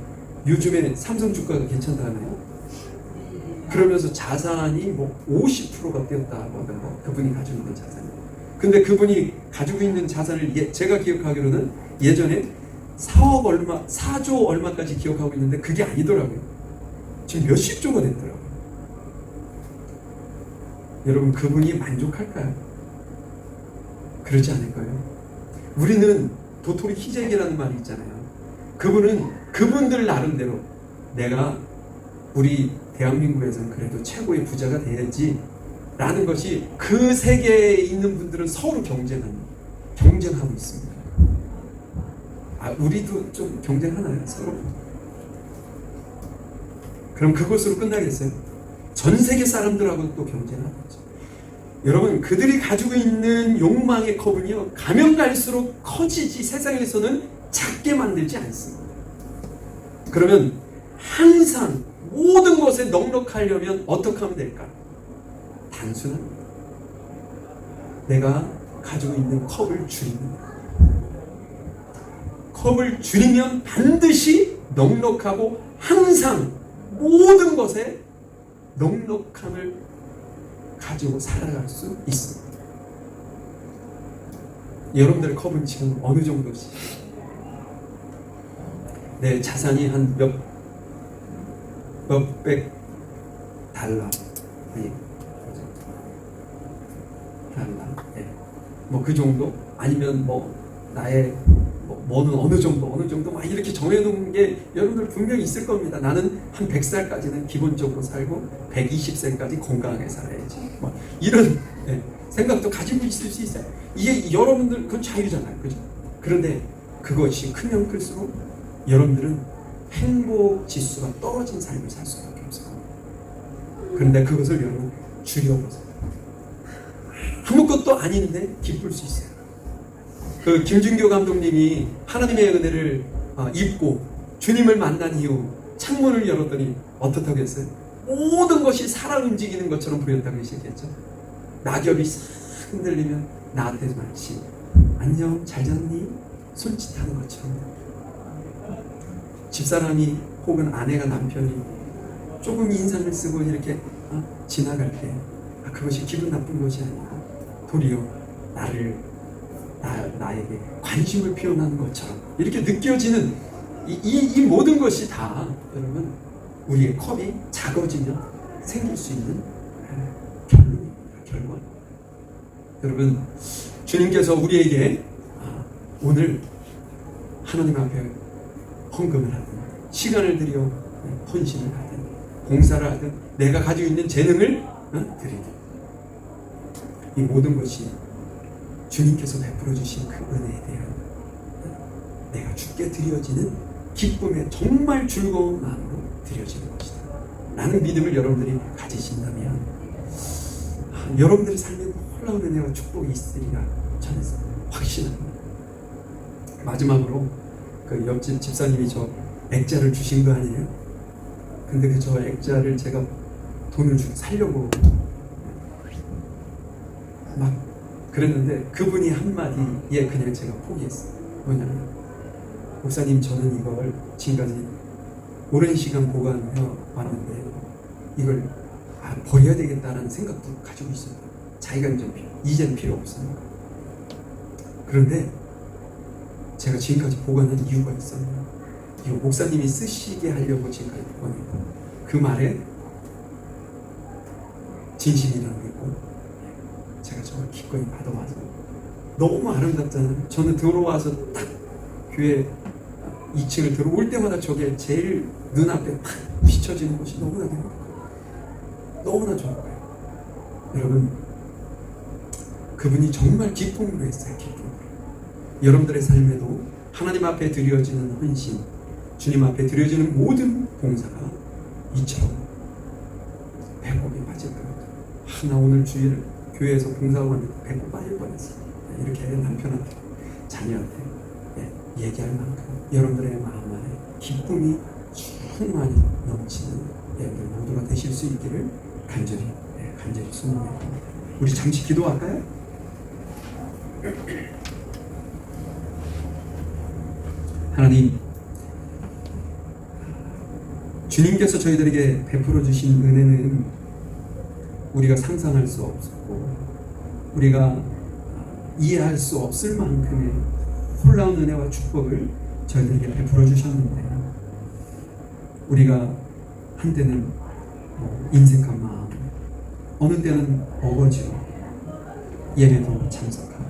요즘에 삼성 주가가 괜찮다네요. 그러면서 자산이 뭐 50%가 뛰었다고 하던가, 그분이 가지고 있는 자산이. 근데 그분이 가지고 있는 자산을 제가 기억하기로는 예전에 4조 얼마까지 기억하고 있는데 그게 아니더라고요. 지금 몇십 조가 됐더라고요. 여러분, 그분이 만족할까요? 그렇지 않을까요? 우리는 도토리 희재기라는 말이 있잖아요. 그분은 그분들 나름대로 내가 우리 대한민국에서는 그래도 최고의 부자가 돼야지 라는 것이, 그 세계에 있는 분들은 서로 경쟁하고 있습니다. 우리도 좀 경쟁하나요? 서로? 그럼 그것으로 끝나겠어요? 전 세계 사람들하고 또 경쟁하겠죠. 여러분, 그들이 가지고 있는 욕망의 컵은요, 가면 갈수록 커지지 세상에서는 작게 만들지 않습니다. 그러면 항상 모든 것에 넉넉하려면 어떻게 하면 될까? 단순합니다. 내가 가지고 있는 컵을 줄입니다. 컵을 줄이면 반드시 넉넉하고 항상 모든 것에 넉넉함을 가지고 살아갈 수 있습니다. 여러분들의 컵은 지금 어느 정도지? 내 자산이 한 몇백 달러, 뭐 그 정도? 아니면 뭐 나의 뭐는 어느 정도 막 이렇게 정해놓은 게 여러분들 분명히 있을 겁니다. 나는 한 100살까지는 기본적으로 살고 120세까지 건강하게 살아야지, 뭐 이런 생각도 가지고 있을 수 있어요. 이게 여러분들 그건 자유잖아요, 그죠? 그런데 그것이 크면 클수록 여러분들은 행복 지수가 떨어진 삶을 살 수밖에 없어요. 그런데 그것을 여러분 줄여보세요. 아무것도 아닌데 기쁠 수 있어요. 그 김준교 감독님이 하나님의 은혜를 입고 주님을 만난 이후 창문을 열었더니 어떻다고 했어요? 모든 것이 살아 움직이는 것처럼 보였다고 시작했죠. 낙엽이 싹 흔들리면 나한테 마치 안녕 잘 잤니? 손짓하는 것처럼. 집사람이 혹은 아내가 남편이 조금 인상을 쓰고 이렇게 지나갈 때 그것이 기분 나쁜 것이 아니고 도리어 나에게 관심을 표현하는 것처럼 이렇게 느껴지는 이 모든 것이 다 여러분 우리의 컵이 작아지면 생길 수 있는 결과. 여러분 주님께서 우리에게 오늘 하나님 앞에 헌금을 하든 시간을 들여 헌신을 하든 봉사를 하든 내가 가지고 있는 재능을 드리든 이 모든 것이 주님께서 베풀어 주신 그 은혜에 대한 내가 주께 드려지는 기쁨의 정말 즐거운 마음으로 드려지는 것이다 라는 믿음을 여러분들이 가지신다면 여러분들의 삶에 놀라운 은혜와 축복이 있으리라 저는 확신합니다. 마지막으로 그 옆집 집사님이 저 액자를 주신 거 아니에요? 근데 그 저 액자를 제가 돈을 주고 살려고 막 그랬는데 그분이 한마디에 그냥 제가 포기했어요. 뭐냐면 목사님 저는 이걸 지금까지 오랜 시간 보관해 왔는데 이걸 버려야 되겠다라는 생각도 가지고 있어요. 자기가 이제는 필요 없으니까. 그런데 제가 지금까지 보관한 이유가 있어요. 이거 목사님이 쓰시게 하려고 지금까지 보관했고 그 말에 진심이라는 게 있고 제가 정말 기꺼이 받아와서 너무 아름답잖아요. 저는 들어와서 딱 교회 2층을 들어올 때마다 저게 제일 눈앞에 팍 비춰지는 것이 너무나 행복해요. 너무나 좋아요. 여러분 그분이 정말 기쁨으로 했어요. 기쁨으로. 여러분들의 삶에도 하나님 앞에 드려지는 헌신, 주님 앞에 드려지는 모든 봉사가 이처럼 배꼽이 빠질 겁니다. 나 오늘 주일 교회에서 봉사하고 왔는데 배꼽 빠질 뻔했어. 이렇게 남편한테 자녀한테 얘기할 만큼 여러분들의 마음 안에 기쁨이 충만히 넘치는 여러분 모두가 되실 수 있기를 간절히 소망합니다. 우리 잠시 기도할까요? 하나님, 주님께서 저희들에게 베풀어 주신 은혜는 우리가 상상할 수 없었고 우리가 이해할 수 없을 만큼의 놀라운 은혜와 축복을 저희들에게 베풀어 주셨는데 우리가 한때는 인색한 마음, 어느 때는 어거지로 예배도 참석하고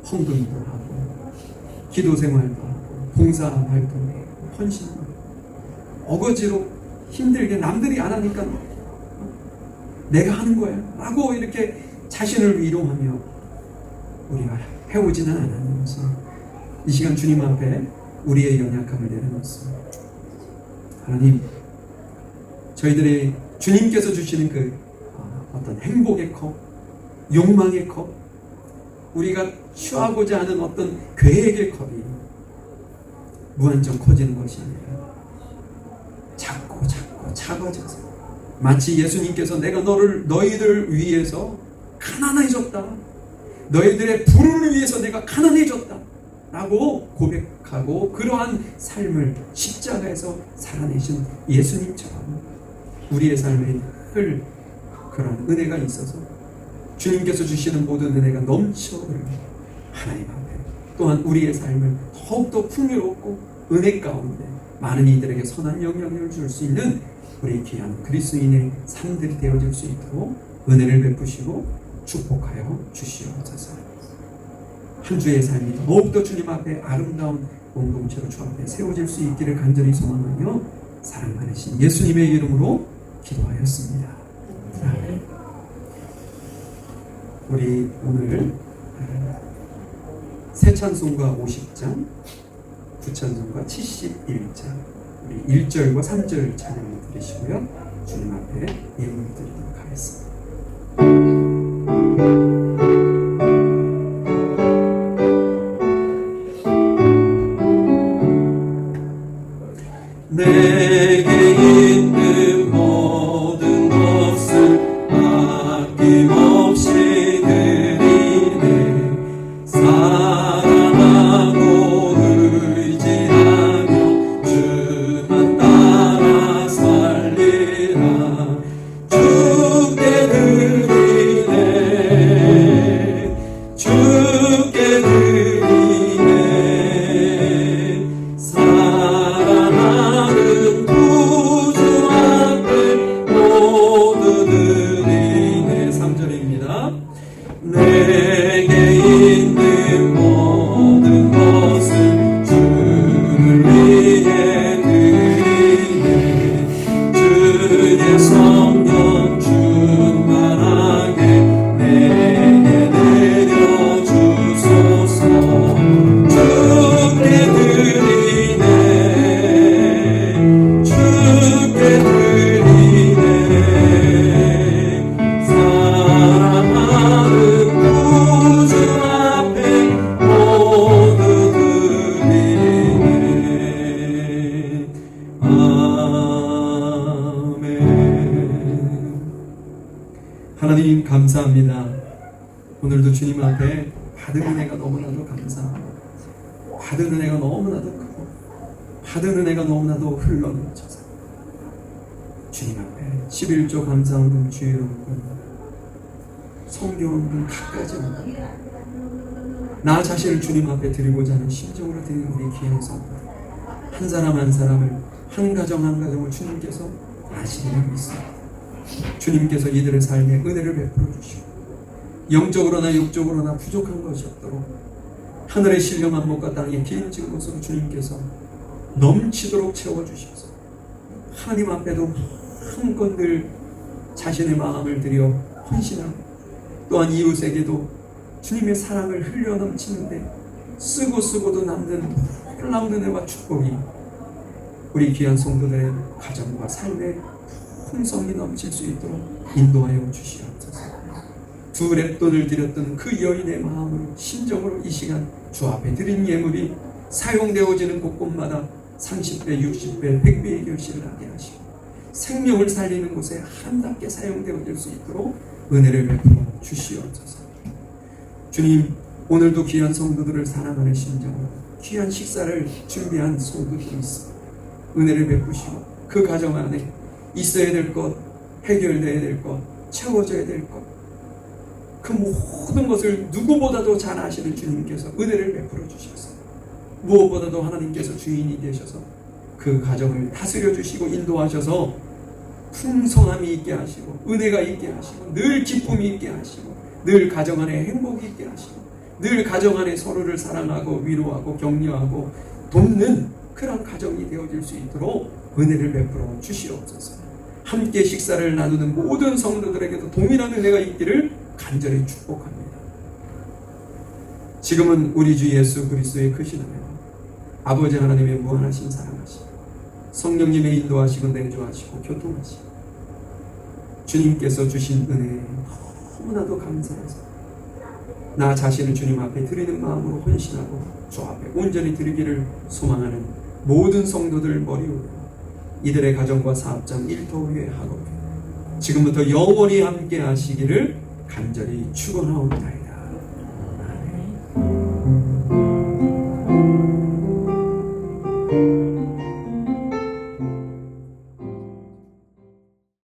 헌금도 하고 기도 생활도 하고 봉사 활동, 헌신 어거지로 힘들게 남들이 안 하니까 내가 하는 거야 라고 이렇게 자신을 위로하며 우리가 해오지는 않았는지 이 시간 주님 앞에 우리의 연약함을 내려놓습니다. 하나님, 저희들이 주님께서 주시는 그 어떤 행복의 컵, 욕망의 컵, 우리가 취하고자 하는 어떤 계획의 컵이 무한정 커지는 것이 아니라 작고 작아져서 마치 예수님께서 내가 너희들 위해서 가난해졌다, 너희들의 부르를 위해서 내가 가난해졌다 라고 고백하고 그러한 삶을 십자가에서 살아내신 예수님처럼 우리의 삶에 늘 그런 은혜가 있어서 주님께서 주시는 모든 은혜가 넘쳐 흐르는 하나님 앞에 또한 우리의 삶을 더욱더 풍요롭고 은혜 가운데 많은 이들에게 선한 영향을 줄 수 있는 우리 귀한 그리스도인의 삶들이 되어질 수 있도록 은혜를 베푸시고 축복하여 주시옵소서. 한 주의 삶이 더욱더 주님 앞에 아름다운 공동체로 주 앞에 세워질 수 있기를 간절히 소망하며 사랑 많으신 예수님의 이름으로 기도하였습니다. 아멘. 우리 오늘 새 찬송가 50장, 구찬송가 71장, 우리 1절과 3절 찬양을 드리시고요. 주님 앞에 예물을 드리도록 하겠습니다. 내게 있는 모든 것을 아낌없이 드리네. 사랑하고 의지하며 주만 따라 살리라. 주께 드리네. 주께 드리네. 사랑하는 구주 앞에 모두 드리네. 3절입니다. 내게 있는 모든 것을 주를 위해 드리네. 주의 성령 충만하게 내게 내려주소서. 주께 드리네. 주께 드리네. 사랑하는 구주 앞에 모두 드리네. 아멘. 하나님 감사합니다. 오늘도 주님 앞에 받은 은혜가 너무나도 감사합니다. 받은 은혜가 너무나도 크고 받은 은혜가 너무나도 흘러넘쳐서 주님 앞에 11조 감사원금, 주의원금, 성교원금 갖가지 원금, 나 자신을 주님 앞에 드리고자 하는 심정으로 드리는 우리 귀한 성도, 한 사람 한 사람을, 한 가정 한 가정을 주님께서 아시리라 믿습니다. 주님께서 이들의 삶에 은혜를 베풀어 주시고 영적으로나 육적으로나 부족한 것이 없도록 하늘의 신령한 목과 땅의 기름진 것으로 주님께서 넘치도록 채워주셔서 하나님 앞에도 한껏 늘 자신의 마음을 들여 헌신하고 또한 이웃에게도 주님의 사랑을 흘려 넘치는데 쓰고도 남는 놀라운 은혜와 축복이 우리 귀한 성도들의 가정과 삶에 풍성이 넘칠 수 있도록 인도하여 주시옵소서. 두 랩돈을 드렸던 그 여인의 마음으로 심정으로 이 시간 주 앞에 드린 예물이 사용되어지는 곳곳마다 30배, 60배, 100배의 결실을 하게 하시고 생명을 살리는 곳에 아름답게 사용되어질 수 있도록 은혜를 베풀어 주시옵소서. 주님, 오늘도 귀한 성도들을 사랑하는 심정으로 귀한 식사를 준비한 성도들이 있습니다. 은혜를 베푸시고 그 가정 안에 있어야 될 것, 해결되어야 될 것, 채워져야 될 것, 그 모든 것을 누구보다도 잘 아시는 주님께서 은혜를 베풀어 주셔서 무엇보다도 하나님께서 주인이 되셔서 그 가정을 다스려 주시고 인도하셔서 풍성함이 있게 하시고 은혜가 있게 하시고 늘 기쁨이 있게 하시고 늘 가정 안에 행복이 있게 하시고 늘 가정 안에 서로를 사랑하고 위로하고 격려하고 돕는 그런 가정이 되어질 수 있도록 은혜를 베풀어 주시옵소서. 함께 식사를 나누는 모든 성도들에게도 동일한 은혜가 있기를 간절히 축복합니다. 지금은 우리 주 예수 그리스도의 크신 은혜와 아버지 하나님의 무한하신 사랑하시고 성령님의 인도하시고 내주하시고 교통하시고 주님께서 주신 은혜에 너무나도 감사해서 나 자신을 주님 앞에 드리는 마음으로 헌신하고 주 앞에 온전히 드리기를 소망하는 모든 성도들 머리 위에 이들의 가정과 사업장 일터 위에 하고 지금부터 영원히 함께 하시기를 간절히 축원하옵나이다.